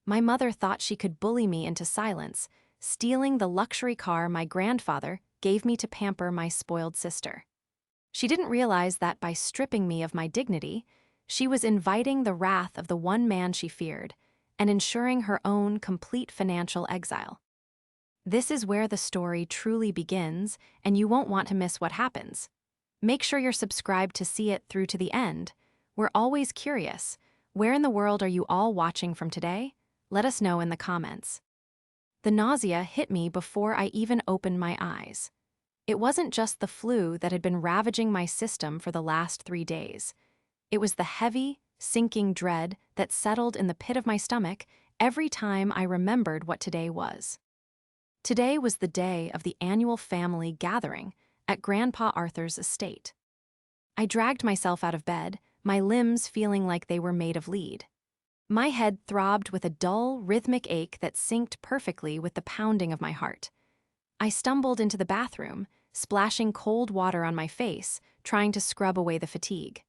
My mother thought she could bully me into silence, stealing the luxury car my grandfather gave me to pamper my spoiled sister. She didn't realize that by stripping me of my dignity, she was inviting the wrath of the one man she feared and ensuring her own complete financial exile. This is where the story truly begins, and you won't want to miss what happens. Make sure you're subscribed to see it through to the end. We're always curious. Where in the world are you all watching from today? Let us know in the comments. The nausea hit me before I even opened my eyes. It wasn't just the flu that had been ravaging my system for the last 3 days. It was the heavy, sinking dread that settled in the pit of my stomach every time I remembered what today was. Today was the day of the annual family gathering at Grandpa Arthur's estate. I dragged myself out of bed, my limbs feeling like they were made of lead. My head throbbed with a dull, rhythmic ache that synced perfectly with the pounding of my heart. I stumbled into the bathroom, splashing cold water on my face, trying to scrub away the fatigue.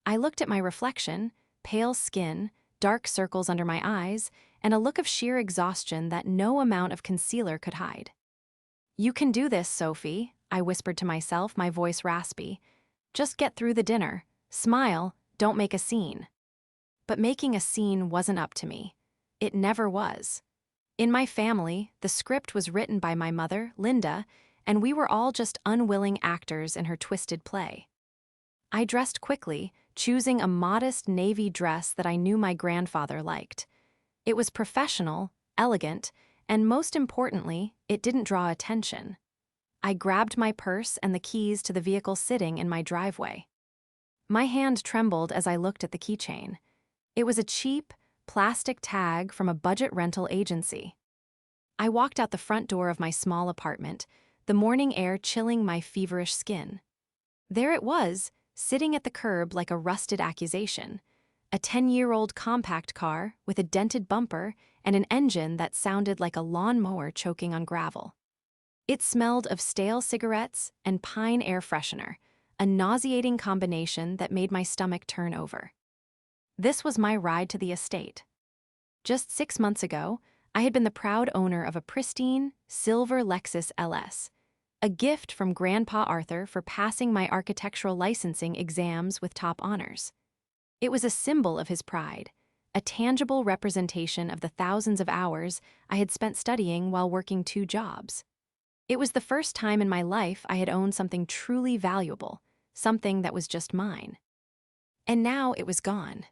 I looked at my reflection, pale skin, dark circles under my eyes, and a look of sheer exhaustion that no amount of concealer could hide. "You can do this, Sophie," I whispered to myself, my voice raspy. "Just get through the dinner. Smile, don't make a scene." But making a scene wasn't up to me. It never was. In my family, the script was written by my mother, Linda, and we were all just unwilling actors in her twisted play. I dressed quickly, choosing a modest navy dress that I knew my grandfather liked. It was professional, elegant, and most importantly, it didn't draw attention. I grabbed my purse and the keys to the vehicle sitting in my driveway. My hand trembled as I looked at the keychain. It was a cheap, plastic tag from a budget rental agency. I walked out the front door of my small apartment, the morning air chilling my feverish skin. There it was, sitting at the curb like a rusted accusation. A 10-year-old compact car with a dented bumper and an engine that sounded like a lawnmower choking on gravel. It smelled of stale cigarettes and pine air freshener, a nauseating combination that made my stomach turn over. This was my ride to the estate. Just 6 months ago, I had been the proud owner of a pristine, silver Lexus LS, a gift from Grandpa Arthur for passing my architectural licensing exams with top honors. It was a symbol of his pride, a tangible representation of the thousands of hours I had spent studying while working 2 jobs. It was the first time in my life I had owned something truly valuable, something that was just mine. And now it was gone.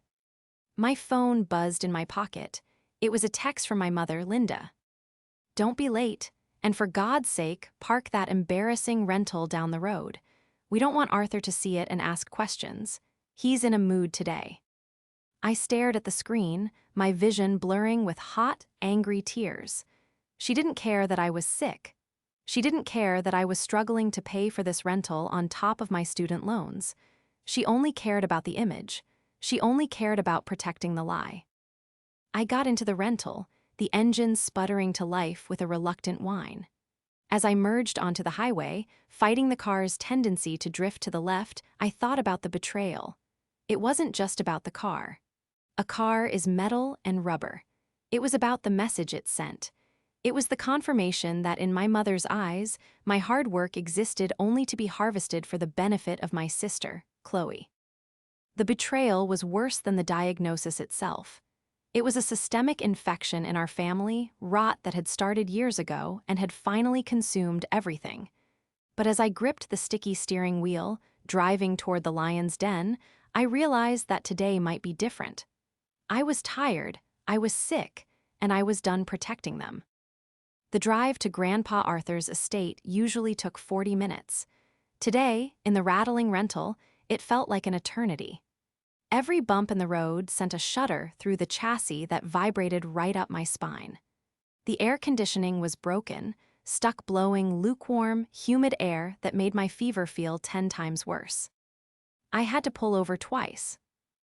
My phone buzzed in my pocket. It was a text from my mother, Linda. "Don't be late, and for God's sake, park that embarrassing rental down the road. We don't want Arthur to see it and ask questions. He's in a mood today." I stared at the screen, my vision blurring with hot, angry tears. She didn't care that I was sick. She didn't care that I was struggling to pay for this rental on top of my student loans. She only cared about the image. She only cared about protecting the lie. I got into the rental, the engine sputtering to life with a reluctant whine. As I merged onto the highway, fighting the car's tendency to drift to the left, I thought about the betrayal. It wasn't just about the car. A car is metal and rubber. It was about the message it sent. It was the confirmation that in my mother's eyes, my hard work existed only to be harvested for the benefit of my sister, Chloe. The betrayal was worse than the diagnosis itself. It was a systemic infection in our family, rot that had started years ago and had finally consumed everything. But as I gripped the sticky steering wheel, driving toward the lion's den, I realized that today might be different. I was tired, I was sick, and I was done protecting them. The drive to Grandpa Arthur's estate usually took 40 minutes. Today, in the rattling rental, it felt like an eternity. Every bump in the road sent a shudder through the chassis that vibrated right up my spine. The air conditioning was broken, stuck blowing lukewarm, humid air that made my fever feel 10 times worse. I had to pull over twice.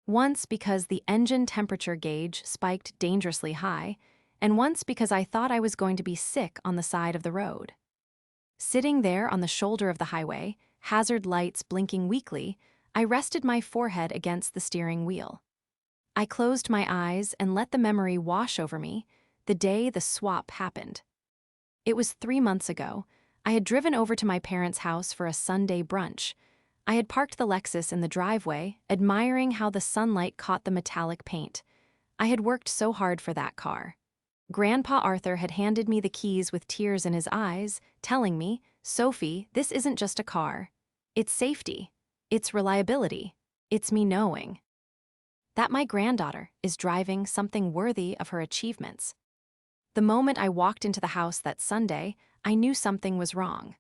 Once because the engine temperature gauge spiked dangerously high, and once because I thought I was going to be sick on the side of the road. Sitting there on the shoulder of the highway, hazard lights blinking weakly, I rested my forehead against the steering wheel. I closed my eyes and let the memory wash over me the day the swap happened. It was 3 months ago. I had driven over to my parents' house for a Sunday brunch. I had parked the Lexus in the driveway, admiring how the sunlight caught the metallic paint. I had worked so hard for that car. Grandpa Arthur had handed me the keys with tears in his eyes, telling me, "Sophie, this isn't just a car. It's safety. It's reliability. It's me knowing that my granddaughter is driving something worthy of her achievements." The moment I walked into the house that Sunday, I knew something was wrong.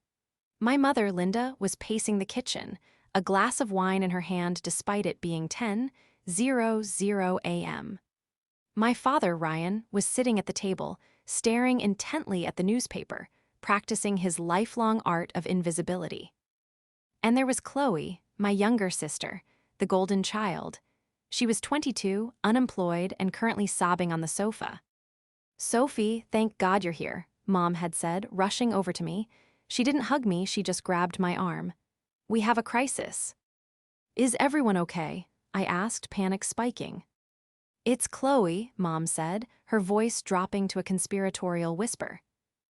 My mother, Linda, was pacing the kitchen, a glass of wine in her hand despite it being 10:00 a.m. My father, Ryan, was sitting at the table, staring intently at the newspaper, practicing his lifelong art of invisibility. And there was Chloe, my younger sister, the golden child. She was 22, unemployed, and currently sobbing on the sofa. "Sophie, thank God you're here," Mom had said, rushing over to me. She didn't hug me, she just grabbed my arm. "We have a crisis." "Is everyone okay?" I asked, panic spiking. "It's Chloe," Mom said, her voice dropping to a conspiratorial whisper.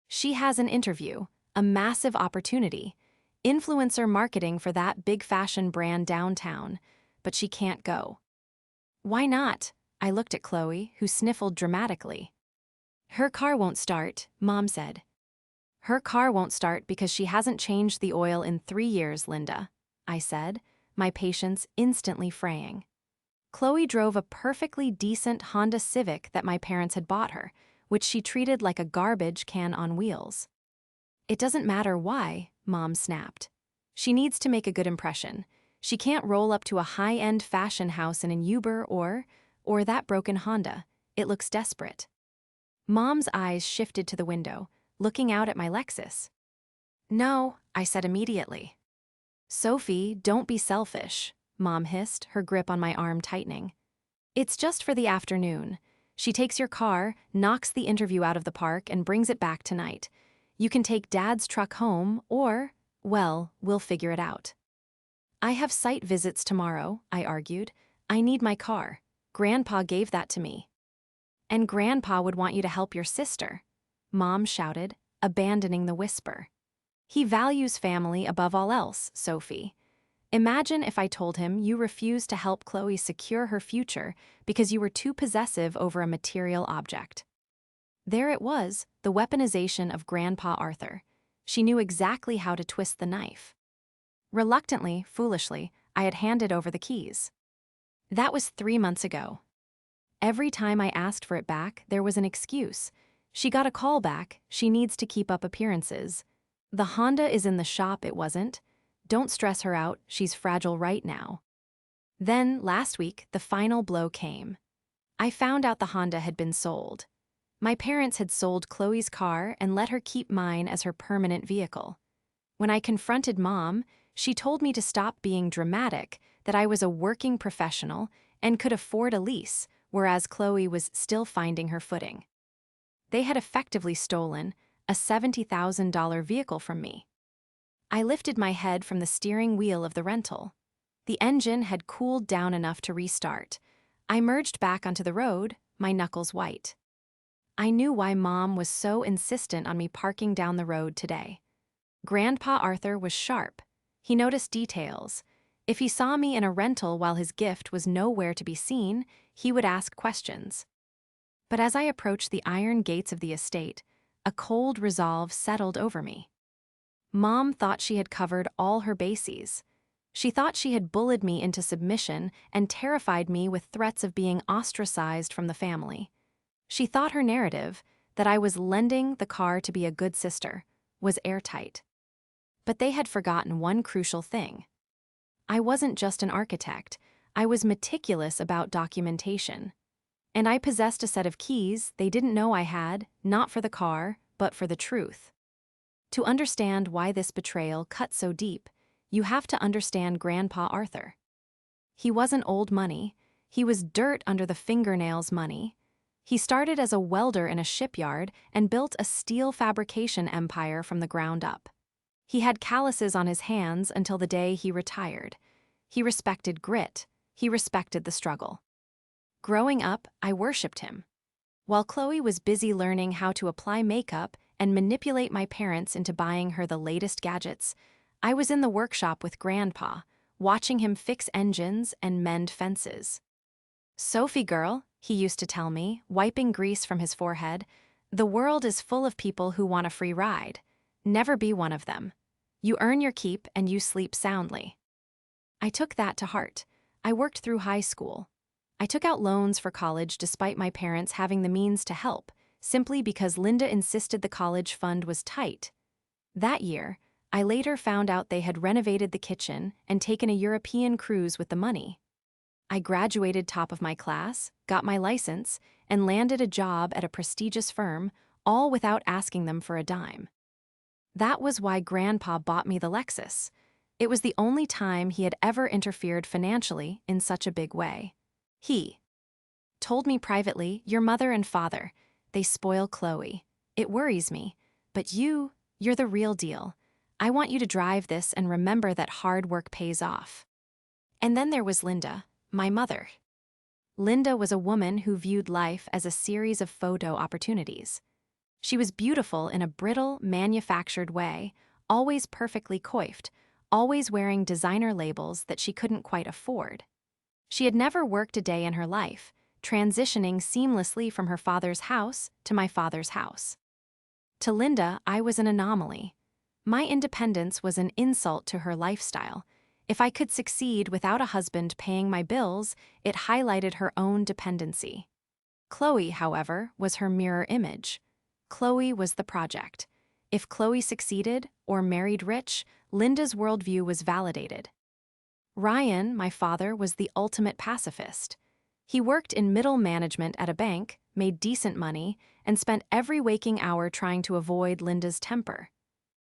"She has an interview, a massive opportunity, influencer marketing for that big fashion brand downtown, but she can't go." "Why not?" I looked at Chloe, who sniffled dramatically. "Her car won't start," Mom said. "Her car won't start because she hasn't changed the oil in 3 years, Linda," I said, my patience instantly fraying. Chloe drove a perfectly decent Honda Civic that my parents had bought her, which she treated like a garbage can on wheels. "It doesn't matter why," Mom snapped. "She needs to make a good impression. She can't roll up to a high-end fashion house in an Uber or that broken Honda. It looks desperate." Mom's eyes shifted to the window, looking out at my Lexus. "No," I said immediately. "Sophie, don't be selfish," Mom hissed, her grip on my arm tightening. "It's just for the afternoon. She takes your car, knocks the interview out of the park, and brings it back tonight. You can take Dad's truck home, or, well, we'll figure it out." "I have site visits tomorrow," I argued. "I need my car. Grandpa gave that to me." "And Grandpa would want you to help your sister," Mom shouted, abandoning the whisper. "He values family above all else, Sophie. Imagine if I told him you refused to help Chloe secure her future because you were too possessive over a material object." There it was, the weaponization of Grandpa Arthur. She knew exactly how to twist the knife. Reluctantly, foolishly, I had handed over the keys. That was 3 months ago. Every time I asked for it back, there was an excuse. "She got a call back, she needs to keep up appearances. The Honda is in the shop, it wasn't. Don't stress her out, she's fragile right now." Then, last week, the final blow came. I found out the Honda had been sold. My parents had sold Chloe's car and let her keep mine as her permanent vehicle. When I confronted Mom, she told me to stop being dramatic, that I was a working professional and could afford a lease, whereas Chloe was still finding her footing. They had effectively stolen a $70,000 vehicle from me. I lifted my head from the steering wheel of the rental. The engine had cooled down enough to restart. I merged back onto the road, my knuckles white. I knew why Mom was so insistent on me parking down the road today. Grandpa Arthur was sharp. He noticed details. If he saw me in a rental while his gift was nowhere to be seen, he would ask questions. But as I approached the iron gates of the estate, a cold resolve settled over me. Mom thought she had covered all her bases. She thought she had bullied me into submission and terrified me with threats of being ostracized from the family. She thought her narrative, that I was lending the car to be a good sister, was airtight. But they had forgotten one crucial thing. I wasn't just an architect, I was meticulous about documentation. And I possessed a set of keys they didn't know I had, not for the car, but for the truth. To understand why this betrayal cut so deep, you have to understand Grandpa Arthur. He wasn't old money, he was dirt under the fingernails money. He started as a welder in a shipyard and built a steel fabrication empire from the ground up. He had calluses on his hands until the day he retired. He respected grit. He respected the struggle. Growing up, I worshipped him. While Chloe was busy learning how to apply makeup and manipulate my parents into buying her the latest gadgets, I was in the workshop with Grandpa, watching him fix engines and mend fences. "Sophie girl," he used to tell me, wiping grease from his forehead, "the world is full of people who want a free ride. Never be one of them. You earn your keep and you sleep soundly." I took that to heart. I worked through high school. I took out loans for college despite my parents having the means to help, simply because Linda insisted the college fund was tight. That year, I later found out they had renovated the kitchen and taken a European cruise with the money. I graduated top of my class, got my license, and landed a job at a prestigious firm, all without asking them for a dime. That was why Grandpa bought me the Lexus. It was the only time he had ever interfered financially in such a big way. He told me privately, "Your mother and father, they spoil Chloe. It worries me, but you're the real deal. I want you to drive this and remember that hard work pays off." And then there was Linda, my mother. Linda was a woman who viewed life as a series of photo opportunities. She was beautiful in a brittle, manufactured way, always perfectly coiffed, always wearing designer labels that she couldn't quite afford. She had never worked a day in her life, transitioning seamlessly from her father's house to my father's house. To Linda, I was an anomaly. My independence was an insult to her lifestyle. If I could succeed without a husband paying my bills, it highlighted her own dependency. Chloe, however, was her mirror image. Chloe was the project. If Chloe succeeded or married rich, Linda's worldview was validated. Ryan, my father, was the ultimate pacifist. He worked in middle management at a bank, made decent money, and spent every waking hour trying to avoid Linda's temper.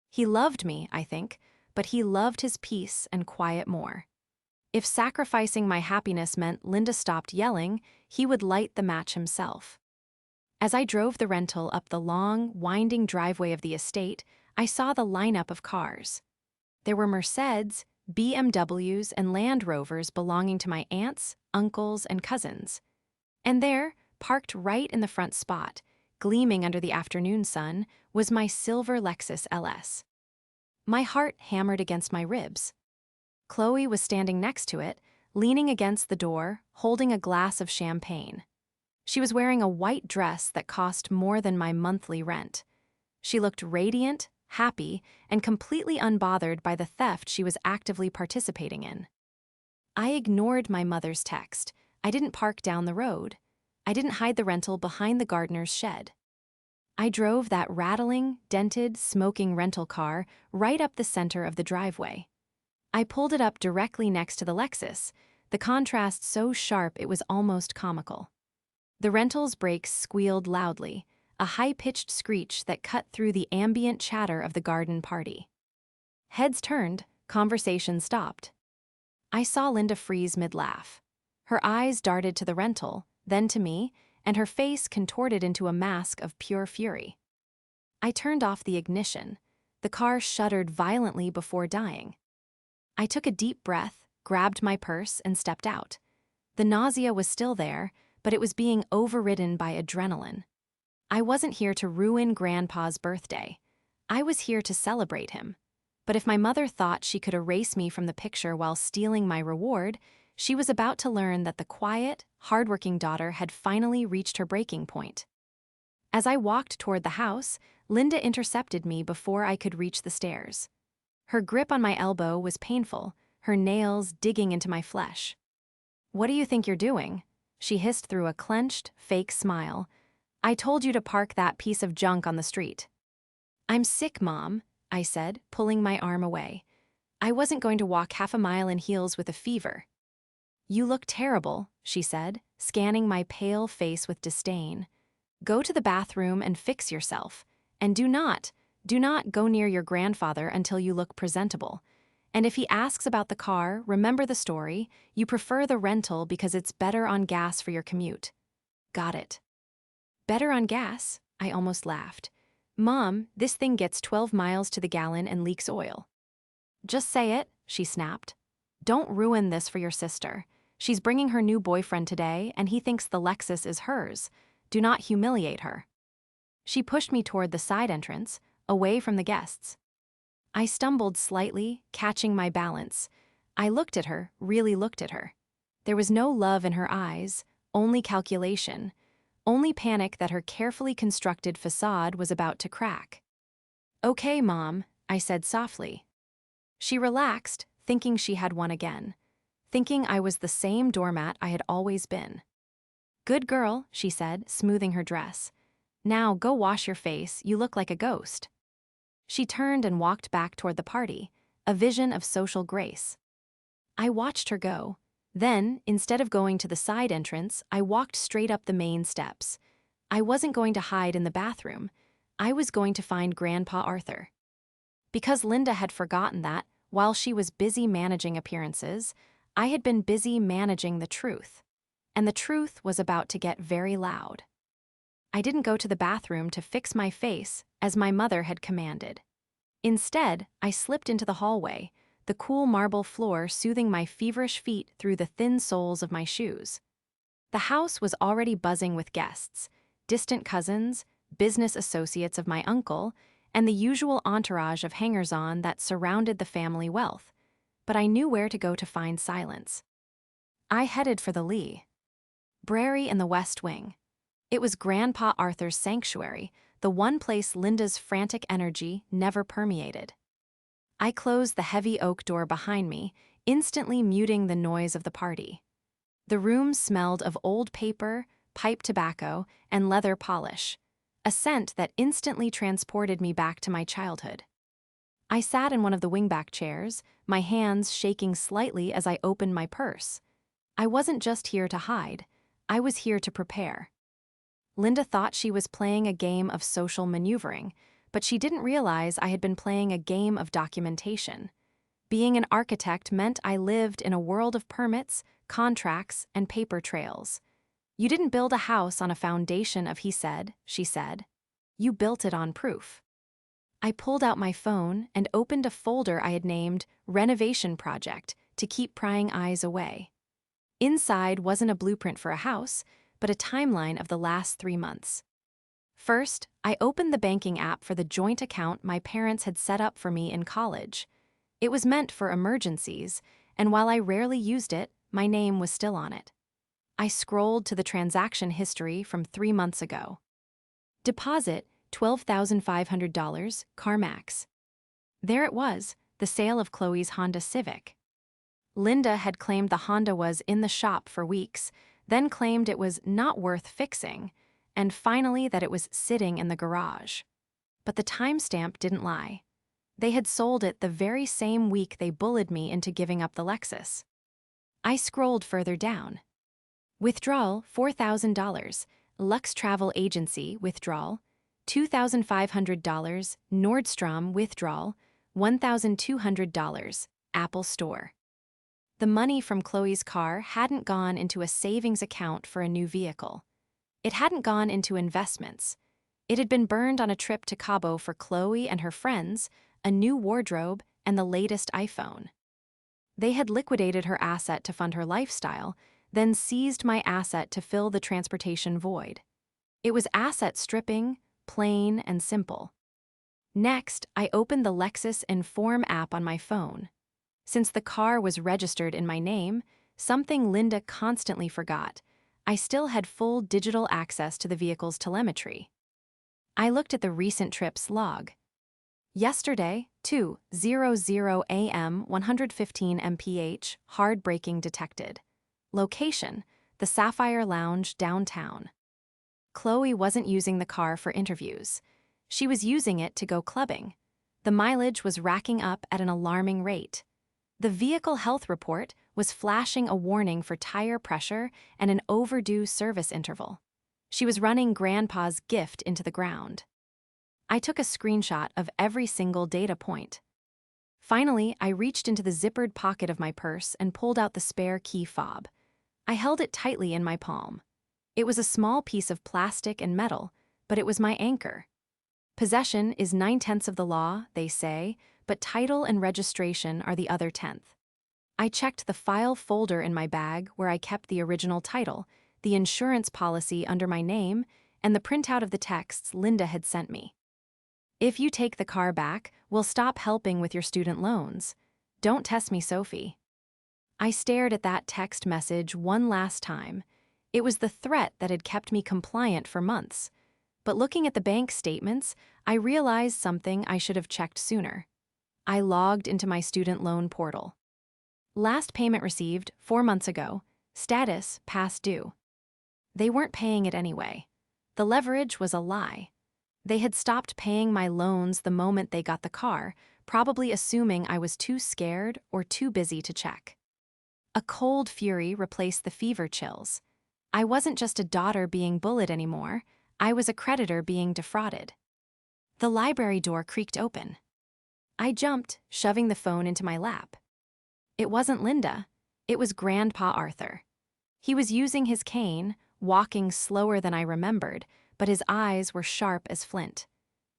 He loved me, I think, but he loved his peace and quiet more. If sacrificing my happiness meant Linda stopped yelling, he would light the match himself. As I drove the rental up the long, winding driveway of the estate, I saw the lineup of cars. There were Mercedes, BMWs, and Land Rovers belonging to my aunts, uncles, and cousins. And there, parked right in the front spot, gleaming under the afternoon sun, was my silver Lexus LS. My heart hammered against my ribs. Chloe was standing next to it, leaning against the door, holding a glass of champagne. She was wearing a white dress that cost more than my monthly rent. She looked radiant, happy, and completely unbothered by the theft she was actively participating in. I ignored my mother's text. I didn't park down the road. I didn't hide the rental behind the gardener's shed. I drove that rattling, dented, smoking rental car right up the center of the driveway. I pulled it up directly next to the Lexus, the contrast so sharp it was almost comical. The rental's brakes squealed loudly, a high-pitched screech that cut through the ambient chatter of the garden party. Heads turned, conversation stopped. I saw Linda freeze mid-laugh. Her eyes darted to the rental, then to me, and her face contorted into a mask of pure fury. I turned off the ignition. The car shuddered violently before dying. I took a deep breath, grabbed my purse, and stepped out. The nausea was still there, but it was being overridden by adrenaline. I wasn't here to ruin Grandpa's birthday. I was here to celebrate him. But if my mother thought she could erase me from the picture while stealing my reward, she was about to learn that the quiet, hardworking daughter had finally reached her breaking point. As I walked toward the house, Linda intercepted me before I could reach the stairs. Her grip on my elbow was painful, her nails digging into my flesh. "What do you think you're doing?" she hissed through a clenched, fake smile. "I told you to park that piece of junk on the street." "I'm sick, Mom," I said, pulling my arm away. "I wasn't going to walk half a mile in heels with a fever." "You look terrible," she said, scanning my pale face with disdain. "Go to the bathroom and fix yourself. And do not go near your grandfather until you look presentable. And if he asks about the car, remember the story. You prefer the rental because it's better on gas for your commute." "Got it." "Better on gas?" I almost laughed. "Mom, this thing gets 12 miles to the gallon and leaks oil." "Just say it," she snapped. "Don't ruin this for your sister. She's bringing her new boyfriend today, and he thinks the Lexus is hers. Do not humiliate her." She pushed me toward the side entrance, away from the guests. I stumbled slightly, catching my balance. I looked at her, really looked at her. There was no love in her eyes, only calculation, only panic that her carefully constructed facade was about to crack. "Okay, Mom," I said softly. She relaxed, thinking she had won again, thinking I was the same doormat I had always been. "Good girl," she said, smoothing her dress. "Now go wash your face, you look like a ghost." She turned and walked back toward the party, a vision of social grace. I watched her go. Then, instead of going to the side entrance, I walked straight up the main steps. I wasn't going to hide in the bathroom. I was going to find Grandpa Arthur. Because Linda had forgotten that, while she was busy managing appearances, I had been busy managing the truth. And the truth was about to get very loud. I didn't go to the bathroom to fix my face, as my mother had commanded. Instead, I slipped into the hallway, the cool marble floor soothing my feverish feet through the thin soles of my shoes. The house was already buzzing with guests, distant cousins, business associates of my uncle, and the usual entourage of hangers-on that surrounded the family wealth, but I knew where to go to find silence. I headed for the Lee Brary in the West Wing. It was Grandpa Arthur's sanctuary, the one place Linda's frantic energy never permeated. I closed the heavy oak door behind me, instantly muting the noise of the party. The room smelled of old paper, pipe tobacco, and leather polish, a scent that instantly transported me back to my childhood. I sat in one of the wingback chairs, my hands shaking slightly as I opened my purse. I wasn't just here to hide, I was here to prepare. Linda thought she was playing a game of social maneuvering, but she didn't realize I had been playing a game of documentation. Being an architect meant I lived in a world of permits, contracts, and paper trails. You didn't build a house on a foundation of he said, she said. You built it on proof. I pulled out my phone and opened a folder I had named Renovation Project to keep prying eyes away. Inside wasn't a blueprint for a house, but a timeline of the last 3 months. First, I opened the banking app for the joint account my parents had set up for me in college. It was meant for emergencies, and while I rarely used it, my name was still on it. I scrolled to the transaction history from 3 months ago. Deposit, $12,500, CarMax. There it was, the sale of Chloe's Honda Civic. Linda had claimed the Honda was in the shop for weeks, then claimed it was not worth fixing, and finally that it was sitting in the garage. But the timestamp didn't lie. They had sold it the very same week they bullied me into giving up the Lexus. I scrolled further down. Withdrawal, $4,000, Lux Travel Agency withdrawal, $2,500, Nordstrom withdrawal, $1,200, Apple Store. The money from Chloe's car hadn't gone into a savings account for a new vehicle. It hadn't gone into investments. It had been burned on a trip to Cabo for Chloe and her friends, a new wardrobe, and the latest iPhone. They had liquidated her asset to fund her lifestyle, then seized my asset to fill the transportation void. It was asset stripping, plain and simple. Next, I opened the Lexus Inform app on my phone. Since the car was registered in my name, something Linda constantly forgot, I still had full digital access to the vehicle's telemetry. I looked at the recent trips log. Yesterday, 2:00 a.m. 115 mph, hard braking detected. Location, the Sapphire Lounge downtown. Chloe wasn't using the car for interviews. She was using it to go clubbing. The mileage was racking up at an alarming rate. The vehicle health report was flashing a warning for tire pressure and an overdue service interval. She was running Grandpa's gift into the ground. I took a screenshot of every single data point. Finally, I reached into the zippered pocket of my purse and pulled out the spare key fob. I held it tightly in my palm. It was a small piece of plastic and metal, but it was my anchor. Possession is 9/10 of the law, they say, but title and registration are the other 10th. I checked the file folder in my bag where I kept the original title, the insurance policy under my name, and the printout of the texts Linda had sent me. If you take the car back, we'll stop helping with your student loans. Don't test me, Sophie. I stared at that text message one last time. It was the threat that had kept me compliant for months. But looking at the bank statements, I realized something I should have checked sooner. I logged into my student loan portal. Last payment received 4 months ago. Status past due. They weren't paying it anyway. The leverage was a lie. They had stopped paying my loans the moment they got the car, probably assuming I was too scared or too busy to check. A cold fury replaced the fever chills. I wasn't just a daughter being bullied anymore, I was a creditor being defrauded. The library door creaked open. I jumped, shoving the phone into my lap. It wasn't Linda, it was Grandpa Arthur. He was using his cane, walking slower than I remembered, but his eyes were sharp as flint.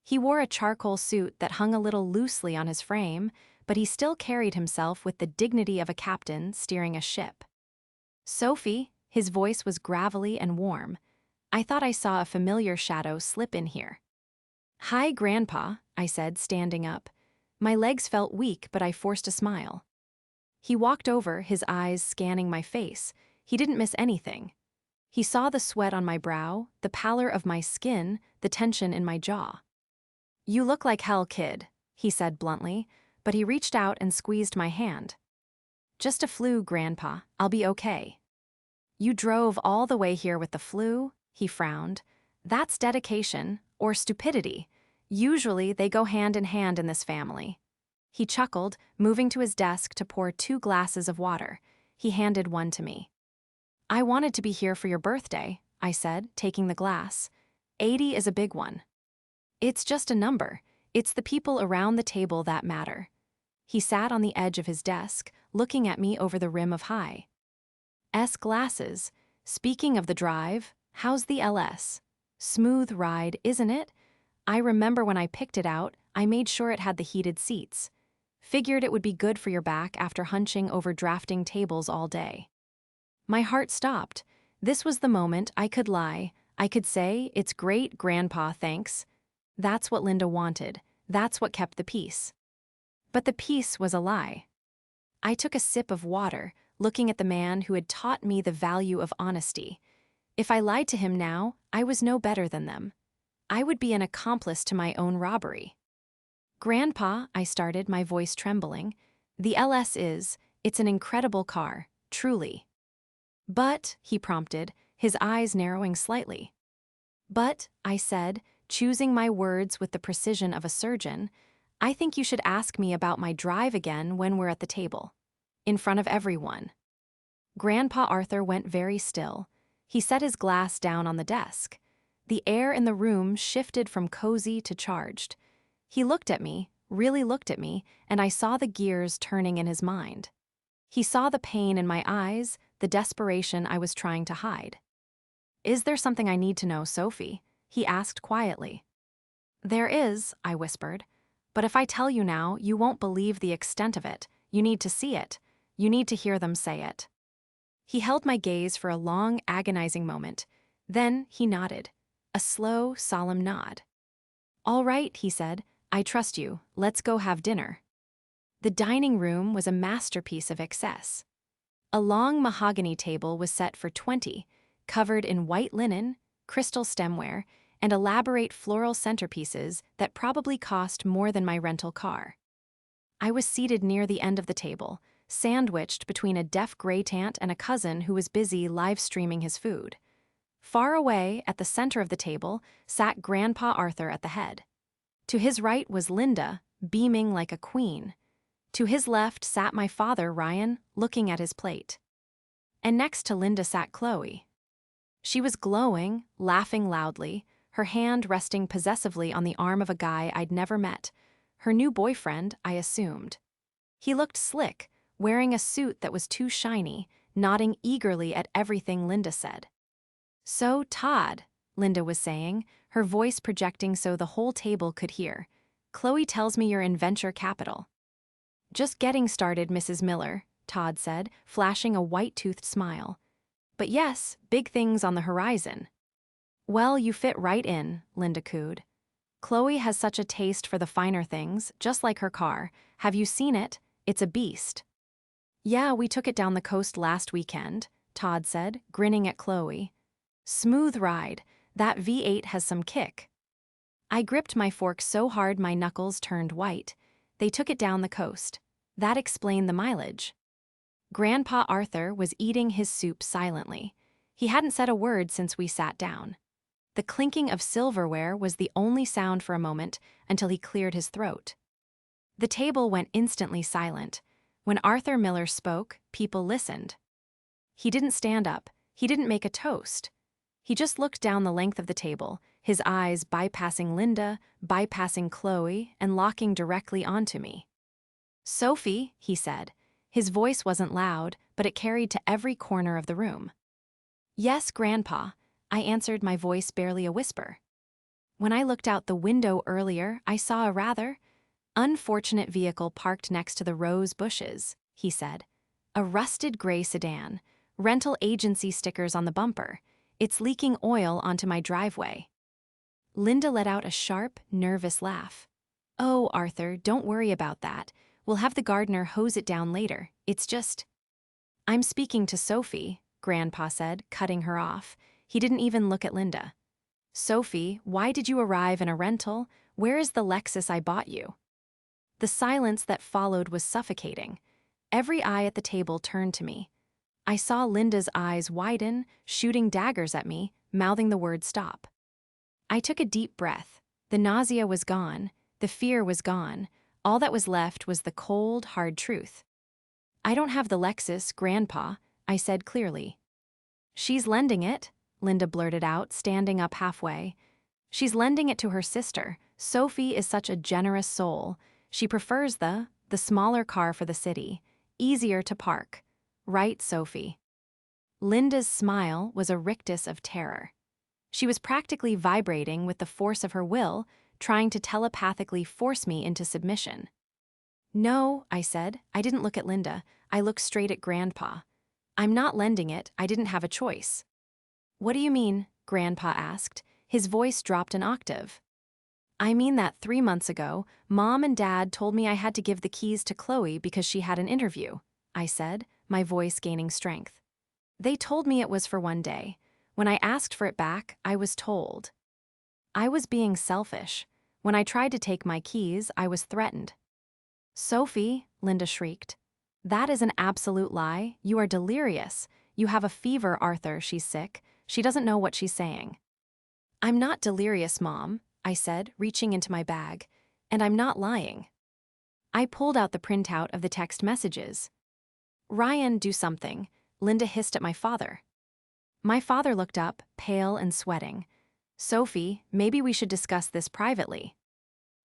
He wore a charcoal suit that hung a little loosely on his frame, but he still carried himself with the dignity of a captain steering a ship. Sophie, his voice was gravelly and warm. I thought I saw a familiar shadow slip in here. Hi, Grandpa, I said, standing up. My legs felt weak, but I forced a smile. He walked over, his eyes scanning my face. He didn't miss anything. He saw the sweat on my brow, the pallor of my skin, the tension in my jaw. You look like hell, kid, he said bluntly, but he reached out and squeezed my hand. Just a flu, Grandpa. I'll be okay. You drove all the way here with the flu, he frowned. That's dedication, or stupidity. Usually they go hand in hand in this family. He chuckled, moving to his desk to pour 2 glasses of water. He handed one to me. I wanted to be here for your birthday, I said, taking the glass. 80 is a big one. It's just a number. It's the people around the table that matter. He sat on the edge of his desk, looking at me over the rim of high. S glasses. Speaking of the drive, how's the LS? Smooth ride, isn't it? I remember when I picked it out, I made sure it had the heated seats. Figured it would be good for your back after hunching over drafting tables all day. My heart stopped. This was the moment I could lie. I could say, it's great, Grandpa, thanks. That's what Linda wanted. That's what kept the peace. But the peace was a lie. I took a sip of water, looking at the man who had taught me the value of honesty. If I lied to him now, I was no better than them. I would be an accomplice to my own robbery. Grandpa, I started, my voice trembling. The LS it's an incredible car, truly. But, he prompted, his eyes narrowing slightly. But, I said, choosing my words with the precision of a surgeon, I think you should ask me about my drive again when we're at the table. In front of everyone. Grandpa Arthur went very still. He set his glass down on the desk. The air in the room shifted from cozy to charged. He looked at me, really looked at me, and I saw the gears turning in his mind. He saw the pain in my eyes, the desperation I was trying to hide. Is there something I need to know, Sophie? He asked quietly. There is, I whispered. But if I tell you now, you won't believe the extent of it. You need to see it. You need to hear them say it. He held my gaze for a long, agonizing moment. Then he nodded. A slow, solemn nod. All right, he said. I trust you. Let's go have dinner. The dining room was a masterpiece of excess. A long mahogany table was set for 20, covered in white linen, crystal stemware, and elaborate floral centerpieces that probably cost more than my rental car. I was seated near the end of the table, sandwiched between a deaf gray-tant and a cousin who was busy live-streaming his food. Far away, at the center of the table, sat Grandpa Arthur at the head. To his right was Linda, beaming like a queen. To his left sat my father, Ryan, looking at his plate. And next to Linda sat Chloe. She was glowing, laughing loudly, her hand resting possessively on the arm of a guy I'd never met. Her new boyfriend, I assumed. He looked slick, wearing a suit that was too shiny, nodding eagerly at everything Linda said. So, Todd, Linda was saying, her voice projecting so the whole table could hear. Chloe tells me you're in venture capital. Just getting started, Mrs. Miller, Todd said, flashing a white-toothed smile. But yes, big things on the horizon. Well, you fit right in, Linda cooed. Chloe has such a taste for the finer things, just like her car. Have you seen it? It's a beast. Yeah, we took it down the coast last weekend, Todd said, grinning at Chloe. Smooth ride. That V8 has some kick. I gripped my fork so hard my knuckles turned white. They took it down the coast. That explained the mileage. Grandpa Arthur was eating his soup silently. He hadn't said a word since we sat down. The clinking of silverware was the only sound for a moment until he cleared his throat. The table went instantly silent. When Arthur Miller spoke, people listened. He didn't stand up. He didn't make a toast. He just looked down the length of the table, his eyes bypassing Linda, bypassing Chloe, and locking directly onto me. Sophie, he said. His voice wasn't loud, but it carried to every corner of the room. Yes, Grandpa, I answered, my voice barely a whisper. When I looked out the window earlier, I saw a rather unfortunate vehicle parked next to the rose bushes, he said. A rusted gray sedan, rental agency stickers on the bumper. It's leaking oil onto my driveway. Linda let out a sharp, nervous laugh. Oh, Arthur, don't worry about that. We'll have the gardener hose it down later. It's just... I'm speaking to Sophie, Grandpa said, cutting her off. He didn't even look at Linda. Sophie, why did you arrive in a rental? Where is the Lexus I bought you? The silence that followed was suffocating. Every eye at the table turned to me. I saw Linda's eyes widen, shooting daggers at me, mouthing the word stop. I took a deep breath. The nausea was gone. The fear was gone. All that was left was the cold, hard truth. I don't have the Lexus, Grandpa, I said clearly. She's lending it, Linda blurted out, standing up halfway. She's lending it to her sister. Sophie is such a generous soul. She prefers the smaller car for the city. Easier to park. Right, Sophie? Linda's smile was a rictus of terror. She was practically vibrating with the force of her will, trying to telepathically force me into submission. No, I said. I didn't look at Linda. I looked straight at Grandpa. I'm not lending it. I didn't have a choice. What do you mean? Grandpa asked. His voice dropped an octave. I mean that 3 months ago, Mom and Dad told me I had to give the keys to Chloe because she had an interview, I said, my voice gaining strength. They told me it was for one day. When I asked for it back, I was told. I was being selfish. When I tried to take my keys, I was threatened. Sophie, Linda shrieked. That is an absolute lie. You are delirious. You have a fever, Arthur. She's sick. She doesn't know what she's saying. I'm not delirious, Mom, I said, reaching into my bag. And I'm not lying. I pulled out the printout of the text messages. Ryan, do something, Linda hissed at my father. My father looked up, pale and sweating. Sophie, maybe we should discuss this privately.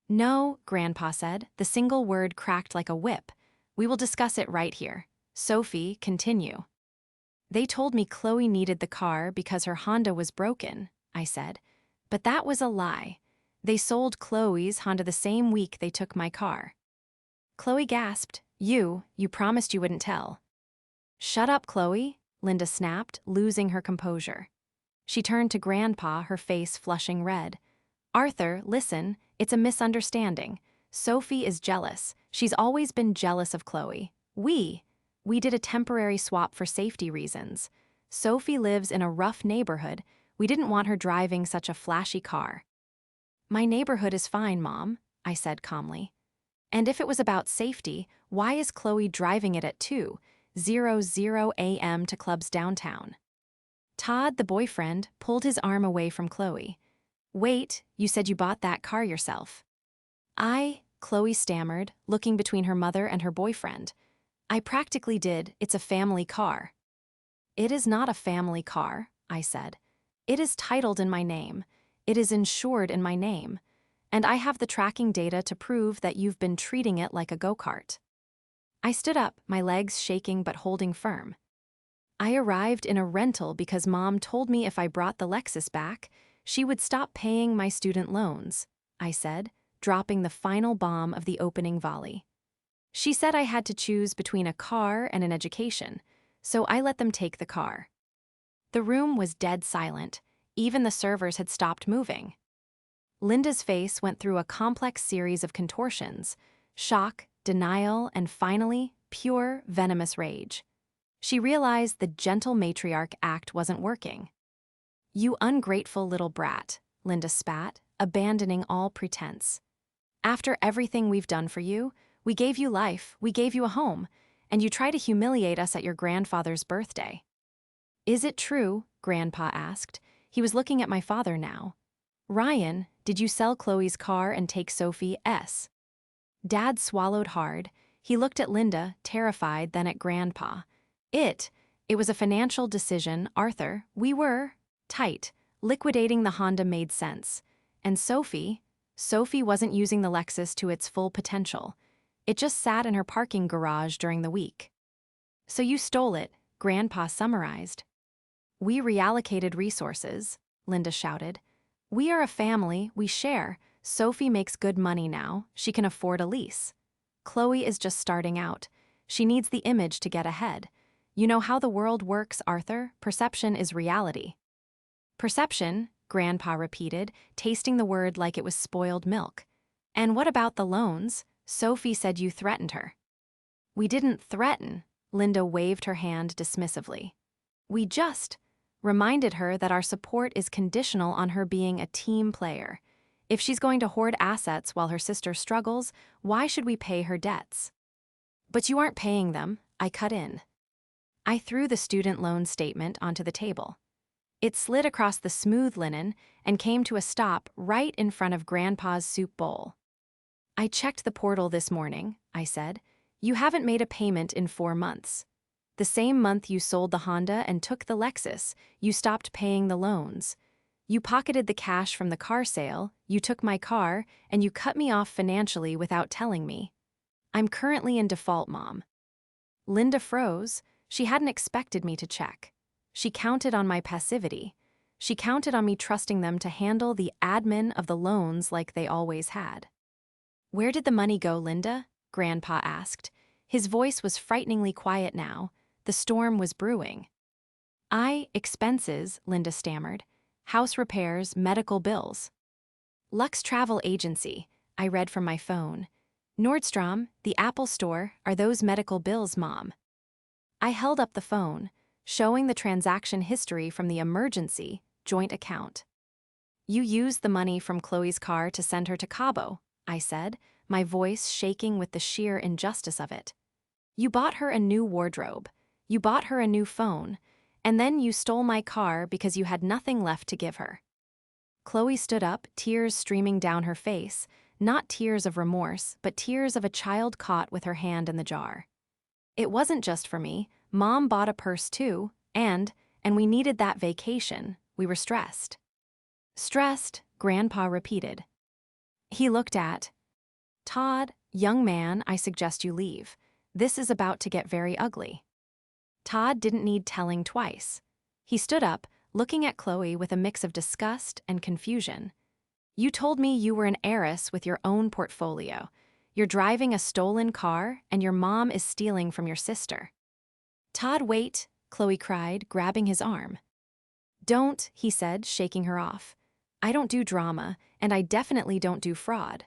No, Grandpa said, the single word cracked like a whip. We will discuss it right here. Sophie, continue. They told me Chloe needed the car because her Honda was broken, I said. But that was a lie. They sold Chloe's Honda the same week they took my car. Chloe gasped. You promised you wouldn't tell. Shut up, Chloe, Linda snapped, losing her composure. She turned to Grandpa, her face flushing red. Arthur, listen, it's a misunderstanding. Sophie is jealous. She's always been jealous of Chloe. We did a temporary swap for safety reasons. Sophie lives in a rough neighborhood. We didn't want her driving such a flashy car. My neighborhood is fine, Mom, I said calmly. And if it was about safety, why is Chloe driving it at 2:00 a.m. to clubs downtown? Todd, the boyfriend, pulled his arm away from Chloe. Wait, you said you bought that car yourself. Chloe stammered, looking between her mother and her boyfriend. I practically did. It's a family car. It is not a family car, I said. It is titled in my name. It is insured in my name. And I have the tracking data to prove that you've been treating it like a go-kart. I stood up, my legs shaking but holding firm. I arrived in a rental because Mom told me if I brought the Lexus back, she would stop paying my student loans, I said, dropping the final bomb of the opening volley. She said I had to choose between a car and an education, so I let them take the car. The room was dead silent. Even the servers had stopped moving. Linda's face went through a complex series of contortions: shock, denial, and finally, pure, venomous rage. She realized the gentle matriarch act wasn't working. "You ungrateful little brat," Linda spat, abandoning all pretense. "After everything we've done for you, we gave you life, we gave you a home, and you try to humiliate us at your grandfather's birthday." "Is it true?" Grandpa asked. He was looking at my father now. "Ryan, did you sell Chloe's car and take Sophie's?" Dad swallowed hard. He looked at Linda, terrified, then at Grandpa. It was a financial decision, Arthur. We were tight. Liquidating the Honda made sense. And Sophie wasn't using the Lexus to its full potential. It just sat in her parking garage during the week. "So you stole it," Grandpa summarized. "We reallocated resources," Linda shouted. "We are a family, we share. Sophie makes good money now, she can afford a lease. Chloe is just starting out. She needs the image to get ahead. You know how the world works, Arthur. Perception is reality." "Perception," Grandpa repeated, tasting the word like it was spoiled milk. "And what about the loans? Sophie said you threatened her." "We didn't threaten," Linda waved her hand dismissively. "We just reminded her that our support is conditional on her being a team player. If she's going to hoard assets while her sister struggles, why should we pay her debts?" "But you aren't paying them," I cut in. I threw the student loan statement onto the table. It slid across the smooth linen and came to a stop right in front of Grandpa's soup bowl. "I checked the portal this morning," I said. "You haven't made a payment in 4 months. The same month you sold the Honda and took the Lexus, you stopped paying the loans. You pocketed the cash from the car sale, you took my car, and you cut me off financially without telling me. I'm currently in default, Mom." Linda froze. She hadn't expected me to check. She counted on my passivity. She counted on me trusting them to handle the admin of the loans like they always had. "Where did the money go, Linda?" Grandpa asked. His voice was frighteningly quiet now. The storm was brewing. Expenses," Linda stammered. "House repairs, medical bills." "Lux Travel Agency," I read from my phone. "Nordstrom, the Apple Store, are those medical bills, Mom?" I held up the phone, showing the transaction history from the emergency joint account. "You used the money from Chloe's car to send her to Cabo," I said, my voice shaking with the sheer injustice of it. "You bought her a new wardrobe. You bought her a new phone. And then you stole my car because you had nothing left to give her." Chloe stood up, tears streaming down her face, not tears of remorse, but tears of a child caught with her hand in the jar. "It wasn't just for me. Mom bought a purse too, and we needed that vacation. We were stressed." "Stressed," Grandpa repeated. He looked at Todd. "Young man, I suggest you leave. This is about to get very ugly." Todd didn't need telling twice. He stood up, looking at Chloe with a mix of disgust and confusion. "You told me you were an heiress with your own portfolio. You're driving a stolen car, and your mom is stealing from your sister." "Todd, wait," Chloe cried, grabbing his arm. "Don't," he said, shaking her off. "I don't do drama, and I definitely don't do fraud."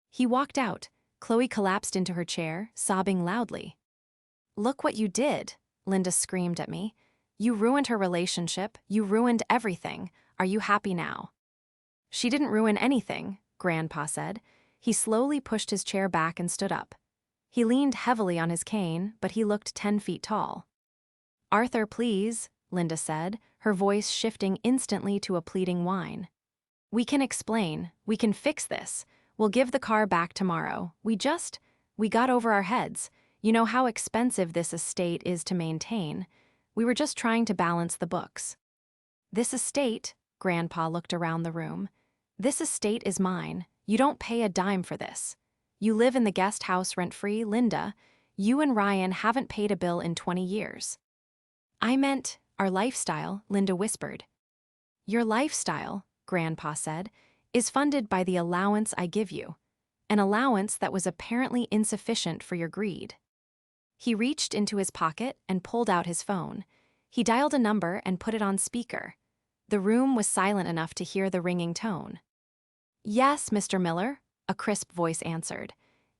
He walked out. Chloe collapsed into her chair, sobbing loudly. "Look what you did," Linda screamed at me. "You ruined her relationship. You ruined everything. Are you happy now?" "She didn't ruin anything," Grandpa said. He slowly pushed his chair back and stood up. He leaned heavily on his cane, but he looked 10 feet tall. "Arthur, please," Linda said, her voice shifting instantly to a pleading whine. "We can explain. We can fix this. We'll give the car back tomorrow. We got over our heads. You know how expensive this estate is to maintain. We were just trying to balance the books." "This estate," Grandpa looked around the room. "This estate is mine. You don't pay a dime for this. You live in the guest house rent-free, Linda. You and Ryan haven't paid a bill in 20 years. "I meant our lifestyle," Linda whispered. "Your lifestyle," Grandpa said, "is funded by the allowance I give you. an allowance that was apparently insufficient for your greed. He reached into his pocket and pulled out his phone. He dialed a number and put it on speaker. The room was silent enough to hear the ringing tone. "Yes, Mr. Miller," a crisp voice answered.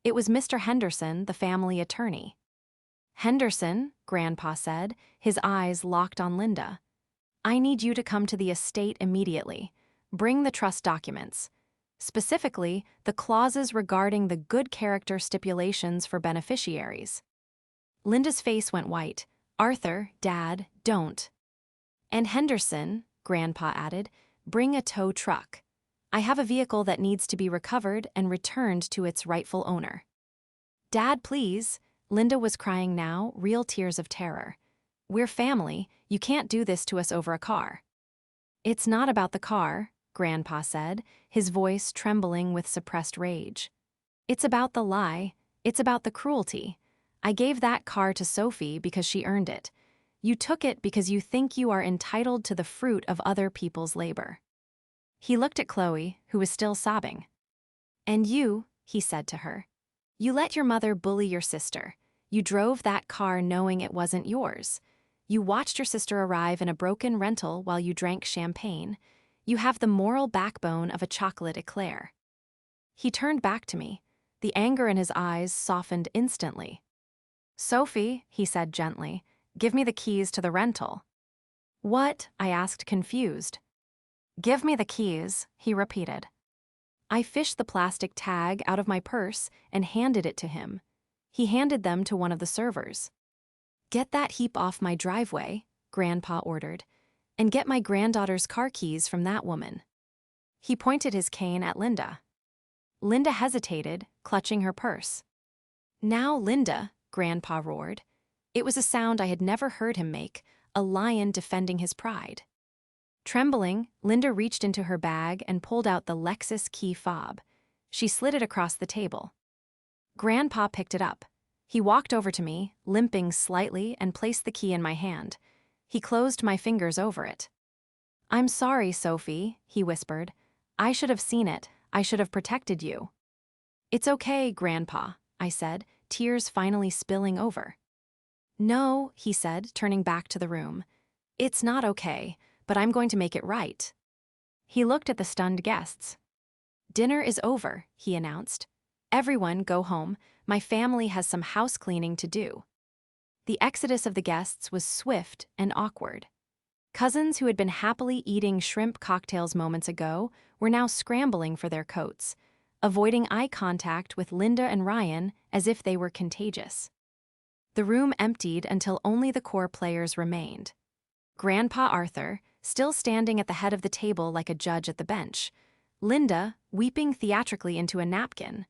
It was Mr. Henderson, the family attorney. "Henderson," Grandpa said, his eyes locked on Linda. "I need you to come to the estate immediately. Bring the trust documents. Specifically, the clauses regarding the good character stipulations for beneficiaries." Linda's face went white. "Arthur, Dad, don't." "And Henderson," Grandpa added, "bring a tow truck. I have a vehicle that needs to be recovered and returned to its rightful owner." "Dad, please." Linda was crying now, real tears of terror. "We're family. You can't do this to us over a car." "It's not about the car," Grandpa said, his voice trembling with suppressed rage. "It's about the lie. It's about the cruelty. I gave that car to Sophie because she earned it. You took it because you think you are entitled to the fruit of other people's labor." He looked at Chloe, who was still sobbing. "And you," he said to her, "you let your mother bully your sister. You drove that car knowing it wasn't yours. You watched your sister arrive in a broken rental while you drank champagne. You have the moral backbone of a chocolate eclair." He turned back to me. The anger in his eyes softened instantly. "Sophie," he said gently, "give me the keys to the rental." "What?" I asked, confused. "Give me the keys," he repeated. I fished the plastic tag out of my purse and handed it to him. He handed them to one of the servers. "Get that heap off my driveway," Grandpa ordered, "and get my granddaughter's car keys from that woman." He pointed his cane at Linda. Linda hesitated, clutching her purse. "Now, Linda," Grandpa roared. It was a sound I had never heard him make, a lion defending his pride. Trembling, Linda reached into her bag and pulled out the Lexus key fob. She slid it across the table. Grandpa picked it up. He walked over to me, limping slightly, and placed the key in my hand. He closed my fingers over it. "I'm sorry, Sophie," he whispered. "I should have seen it. I should have protected you." "It's okay, Grandpa," I said, tears finally spilling over. "No," he said, turning back to the room. "It's not okay, but I'm going to make it right." He looked at the stunned guests. "Dinner is over," he announced. "Everyone go home. My family has some house cleaning to do." The exodus of the guests was swift and awkward. Cousins who had been happily eating shrimp cocktails moments ago were now scrambling for their coats, avoiding eye contact with Linda and Ryan as if they were contagious. The room emptied until only the core players remained. Grandpa Arthur, still standing at the head of the table like a judge at the bench. Linda, weeping theatrically into a napkin.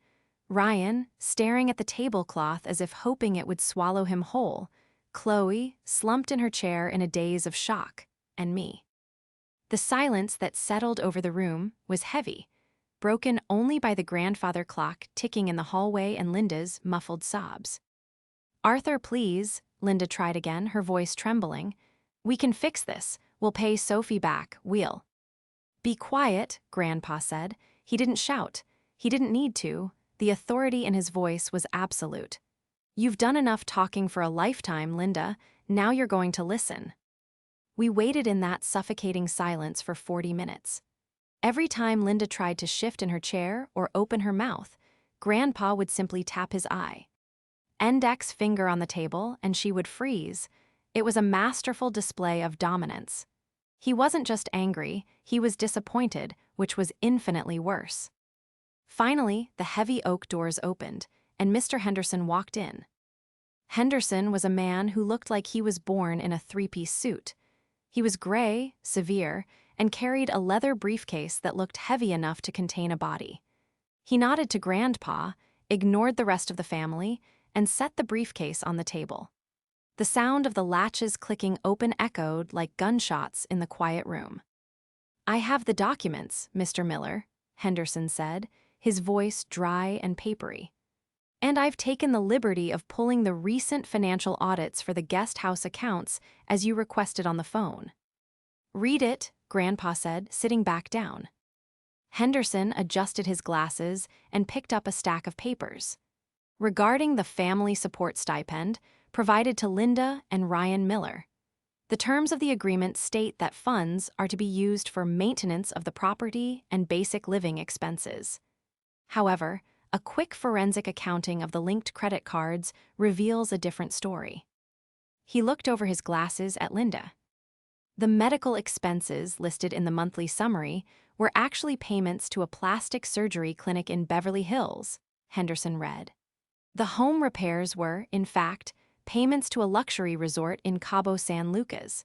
Ryan, staring at the tablecloth as if hoping it would swallow him whole. Chloe, slumped in her chair in a daze of shock. And me. The silence that settled over the room was heavy, broken only by the grandfather clock ticking in the hallway and Linda's muffled sobs. "Arthur, please," Linda tried again, her voice trembling. "We can fix this. We'll pay Sophie back, we'll." "Be quiet," Grandpa said. He didn't shout. He didn't need to. The authority in his voice was absolute. "You've done enough talking for a lifetime, Linda. Now you're going to listen." We waited in that suffocating silence for 40 minutes. Every time Linda tried to shift in her chair or open her mouth, Grandpa would simply tap his eye. Index finger on the table, and she would freeze. It was a masterful display of dominance. He wasn't just angry, he was disappointed, which was infinitely worse. Finally, the heavy oak doors opened, and Mr. Henderson walked in. Henderson was a man who looked like he was born in a three-piece suit. He was gray, severe, and carried a leather briefcase that looked heavy enough to contain a body. He nodded to Grandpa, ignored the rest of the family, and set the briefcase on the table. The sound of the latches clicking open echoed like gunshots in the quiet room. "I have the documents, Mr. Miller," Henderson said, his voice dry and papery. "And I've taken the liberty of pulling the recent financial audits for the guest house accounts as you requested on the phone." "Read it," Grandpa said, sitting back down. Henderson adjusted his glasses and picked up a stack of papers. Regarding the family support stipend provided to Linda and Ryan Miller. The terms of the agreement state that funds are to be used for maintenance of the property and basic living expenses. However, a quick forensic accounting of the linked credit cards reveals a different story. He looked over his glasses at Linda. The medical expenses listed in the monthly summary were actually payments to a plastic surgery clinic in Beverly Hills, Henderson read. The home repairs were, in fact, payments to a luxury resort in Cabo San Lucas,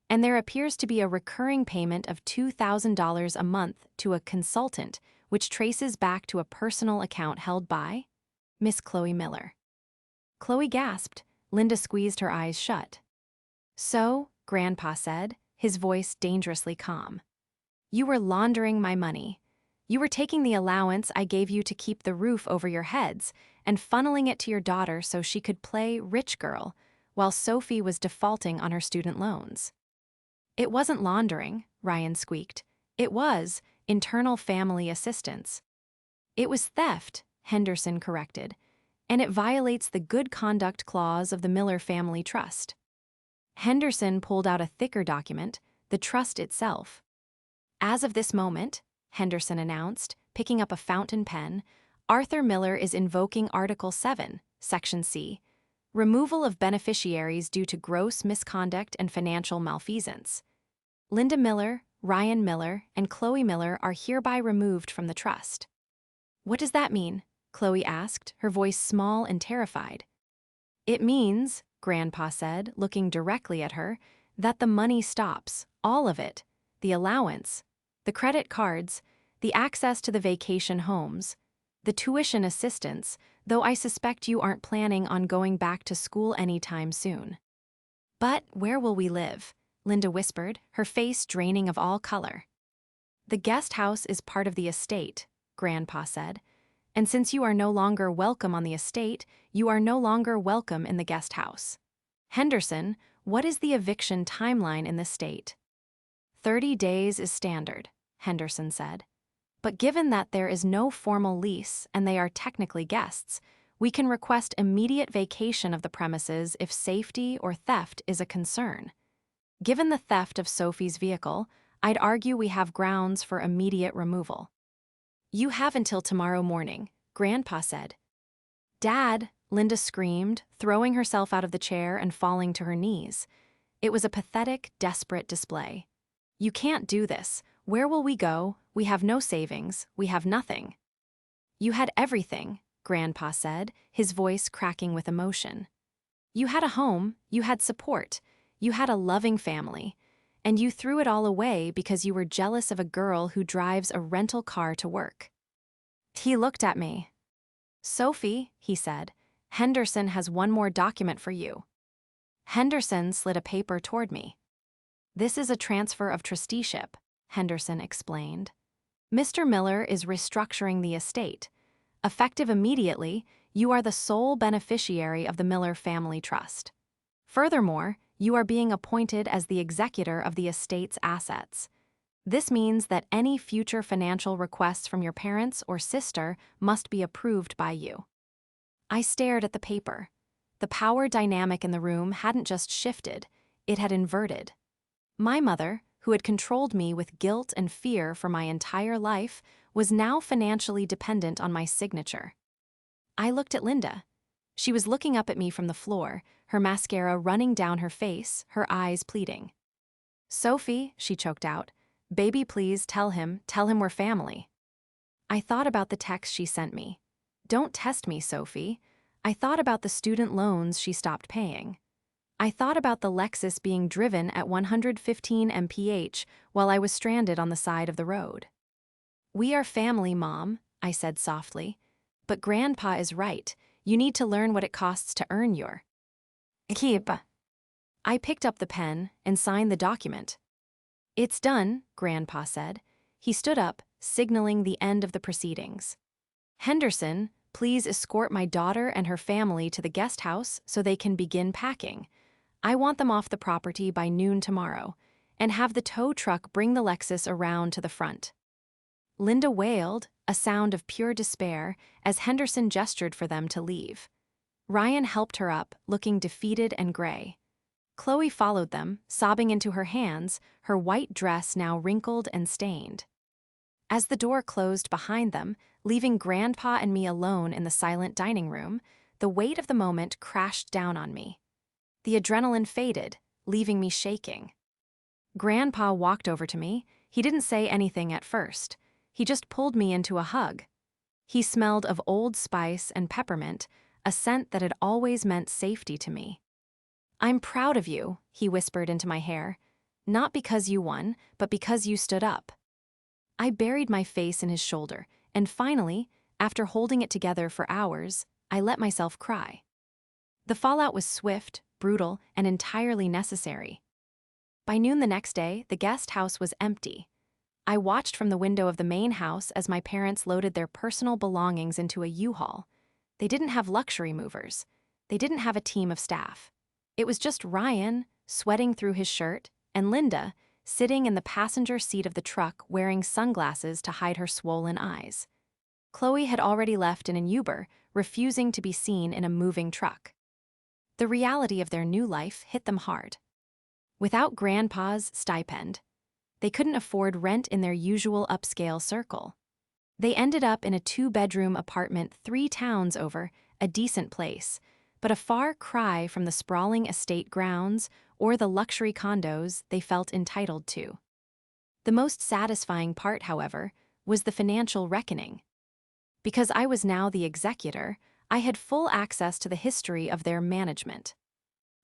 and there appears to be a recurring payment of $2,000 a month to a consultant, which traces back to a personal account held by Miss Chloe Miller. Chloe gasped. Linda squeezed her eyes shut. So, Grandpa said, his voice dangerously calm. You were laundering my money. You were taking the allowance I gave you to keep the roof over your heads and funneling it to your daughter so she could play rich girl, while Sophie was defaulting on her student loans. It wasn't laundering, Ryan squeaked. It was internal family assistance. It was theft, Henderson corrected, and it violates the good conduct clause of the Miller Family Trust. Henderson pulled out a thicker document, the trust itself. As of this moment, Henderson announced, picking up a fountain pen, Arthur Miller is invoking Article 7, Section C, removal of beneficiaries due to gross misconduct and financial malfeasance. Linda Miller, Ryan Miller, and Chloe Miller are hereby removed from the trust. What does that mean? Chloe asked, her voice small and terrified. It means, Grandpa said, looking directly at her, that the money stops, all of it, the allowance, the credit cards, the access to the vacation homes, the tuition assistance, though I suspect you aren't planning on going back to school anytime soon. But where will we live? Linda whispered, her face draining of all color. The guest house is part of the estate, Grandpa said, and since you are no longer welcome on the estate, you are no longer welcome in the guest house. Henderson, what is the eviction timeline in this state? 30 days is standard, Henderson said. But given that there is no formal lease and they are technically guests, we can request immediate vacation of the premises if safety or theft is a concern. Given the theft of Sophie's vehicle, I'd argue we have grounds for immediate removal. You have until tomorrow morning, Grandpa said. Dad, Linda screamed, throwing herself out of the chair and falling to her knees. It was a pathetic, desperate display. You can't do this. Where will we go? We have no savings. We have nothing. You had everything, Grandpa said, his voice cracking with emotion. You had a home, you had support, you had a loving family, and you threw it all away because you were jealous of a girl who drives a rental car to work. He looked at me. Sophie, he said, Henderson has one more document for you. Henderson slid a paper toward me. This is a transfer of trusteeship, Henderson explained. Mr. Miller is restructuring the estate. Effective immediately, you are the sole beneficiary of the Miller Family Trust. Furthermore, you are being appointed as the executor of the estate's assets. This means that any future financial requests from your parents or sister must be approved by you. I stared at the paper. The power dynamic in the room hadn't just shifted, it had inverted. My mother, who had controlled me with guilt and fear for my entire life, was now financially dependent on my signature. I looked at Linda. She was looking up at me from the floor, her mascara running down her face, her eyes pleading. Sophie, she choked out, baby, please tell him we're family. I thought about the text she sent me. Don't test me, Sophie. I thought about the student loans she stopped paying. I thought about the Lexus being driven at 115 mph while I was stranded on the side of the road. We are family, Mom, I said softly. But Grandpa is right. You need to learn what it costs to earn your keep. I picked up the pen and signed the document. It's done, Grandpa said. He stood up, signaling the end of the proceedings. Henderson, please escort my daughter and her family to the guest house so they can begin packing. I want them off the property by noon tomorrow, and have the tow truck bring the Lexus around to the front. Linda wailed, a sound of pure despair, as Henderson gestured for them to leave. Ryan helped her up, looking defeated and gray. Chloe followed them, sobbing into her hands, her white dress now wrinkled and stained. As the door closed behind them, leaving Grandpa and me alone in the silent dining room, the weight of the moment crashed down on me. The adrenaline faded, leaving me shaking. Grandpa walked over to me. He didn't say anything at first. He just pulled me into a hug. He smelled of Old Spice and peppermint, a scent that had always meant safety to me. "I'm proud of you," he whispered into my hair. "Not because you won, but because you stood up." I buried my face in his shoulder, and finally, after holding it together for hours, I let myself cry. The fallout was swift, brutal, and entirely necessary. By noon the next day, the guest house was empty. I watched from the window of the main house as my parents loaded their personal belongings into a U-Haul. They didn't have luxury movers. They didn't have a team of staff. It was just Ryan, sweating through his shirt, and Linda, sitting in the passenger seat of the truck wearing sunglasses to hide her swollen eyes. Chloe had already left in an Uber, refusing to be seen in a moving truck. The reality of their new life hit them hard. Without Grandpa's stipend, they couldn't afford rent in their usual upscale circle. They ended up in a 2-bedroom apartment 3 towns over, a decent place, but a far cry from the sprawling estate grounds or the luxury condos they felt entitled to. The most satisfying part, however, was the financial reckoning. Because I was now the executor, I had full access to the history of their management.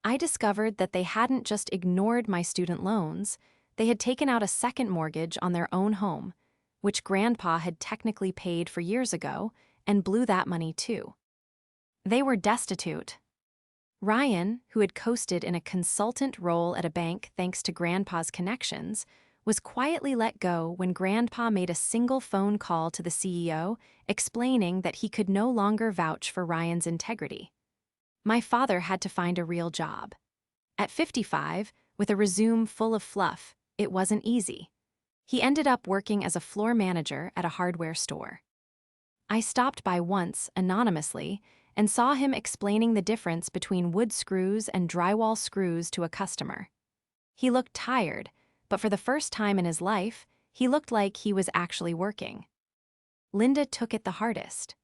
I discovered that they hadn't just ignored my student loans, they had taken out a second mortgage on their own home, which Grandpa had technically paid for years ago, and blew that money too. They were destitute. Ryan, who had coasted in a consultant role at a bank thanks to Grandpa's connections, was quietly let go when Grandpa made a single phone call to the CEO explaining that he could no longer vouch for Ryan's integrity. My father had to find a real job. At 55, with a resume full of fluff, it wasn't easy. He ended up working as a floor manager at a hardware store. I stopped by once, anonymously, and saw him explaining the difference between wood screws and drywall screws to a customer. He looked tired, but for the first time in his life, he looked like he was actually working. Linda took it the hardest.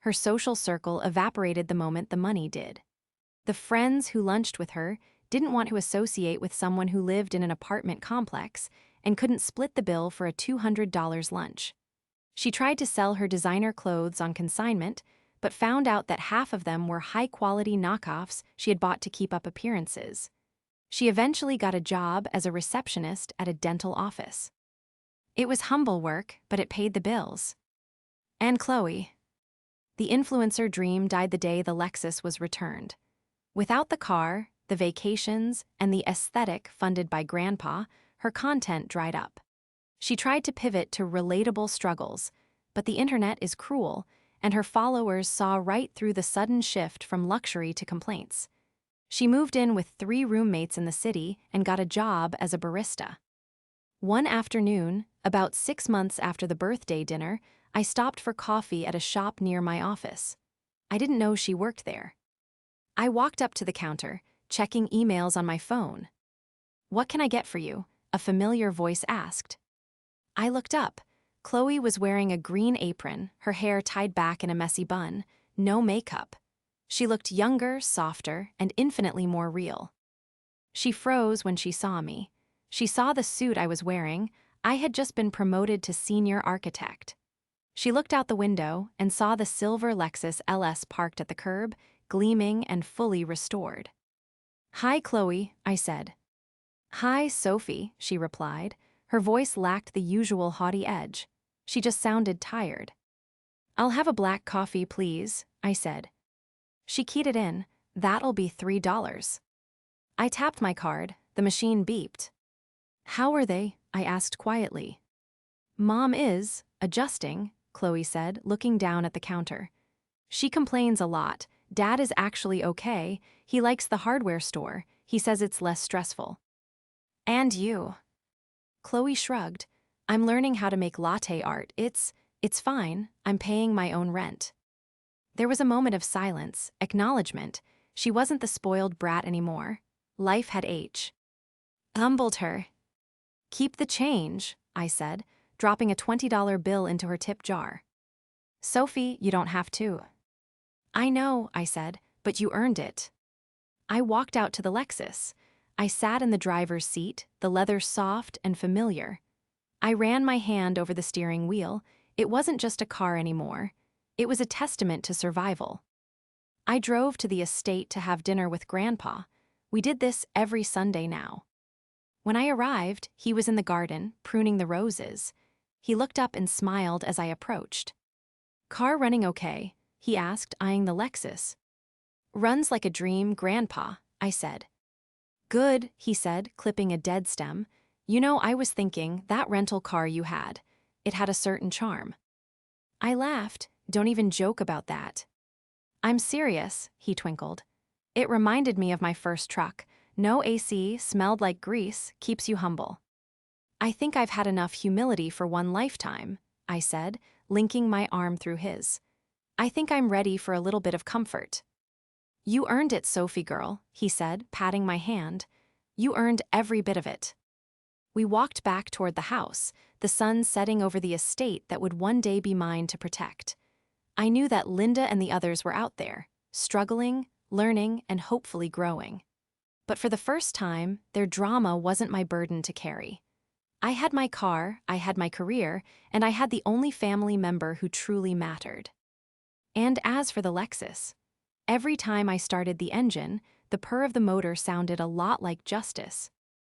Her social circle evaporated the moment the money did. The friends who lunched with her didn't want to associate with someone who lived in an apartment complex and couldn't split the bill for a $200 lunch. She tried to sell her designer clothes on consignment, but found out that half of them were high-quality knockoffs she had bought to keep up appearances. She eventually got a job as a receptionist at a dental office. It was humble work, but it paid the bills. And Chloe. The influencer dream died the day the Lexus was returned. Without the car, the vacations, and the aesthetic funded by Grandpa, her content dried up. She tried to pivot to relatable struggles, but the internet is cruel, and her followers saw right through the sudden shift from luxury to complaints. She moved in with 3 roommates in the city and got a job as a barista. One afternoon, about 6 months after the birthday dinner, I stopped for coffee at a shop near my office. I didn't know she worked there. I walked up to the counter, checking emails on my phone. "What can I get for you?" a familiar voice asked. I looked up. Chloe was wearing a green apron, her hair tied back in a messy bun, no makeup. She looked younger, softer, and infinitely more real. She froze when she saw me. She saw the suit I was wearing. I had just been promoted to senior architect. She looked out the window and saw the silver Lexus LS parked at the curb, gleaming and fully restored. "Hi, Chloe," I said. "Hi, Sophie," she replied. Her voice lacked the usual haughty edge. She just sounded tired. "I'll have a black coffee, please," I said. She keyed it in. "That'll be $3. I tapped my card. The machine beeped. "How are they?" I asked quietly. "Mom is adjusting," Chloe said, looking down at the counter. "She complains a lot. Dad is actually okay. He likes the hardware store. He says it's less stressful." "And you?" Chloe shrugged. I'm learning how to make latte art. It's fine. I'm paying my own rent. There was a moment of silence, acknowledgement. She wasn't the spoiled brat anymore. Life had humbled her. Keep the change, I said, dropping a $20 bill into her tip jar. Sophie, you don't have to. I know, I said, but you earned it. I walked out to the Lexus. I sat in the driver's seat, the leather soft and familiar. I ran my hand over the steering wheel. It wasn't just a car anymore. It was a testament to survival. I drove to the estate to have dinner with Grandpa. We did this every Sunday now. When I arrived, he was in the garden, pruning the roses. He looked up and smiled as I approached. Car running okay? He asked, eyeing the Lexus. Runs like a dream, Grandpa, I said. Good, he said, clipping a dead stem. You know, I was thinking, that rental car you had. It had a certain charm. I laughed. Don't even joke about that. I'm serious, he twinkled. It reminded me of my first truck. No AC, smelled like grease, keeps you humble. I think I've had enough humility for one lifetime, I said, linking my arm through his. I think I'm ready for a little bit of comfort. You earned it, Sophie girl, he said, patting my hand. You earned every bit of it. We walked back toward the house, the sun setting over the estate that would one day be mine to protect. I knew that Linda and the others were out there, struggling, learning, and hopefully growing. But for the first time, their drama wasn't my burden to carry. I had my car, I had my career, and I had the only family member who truly mattered. And as for the Lexus, every time I started the engine, the purr of the motor sounded a lot like justice.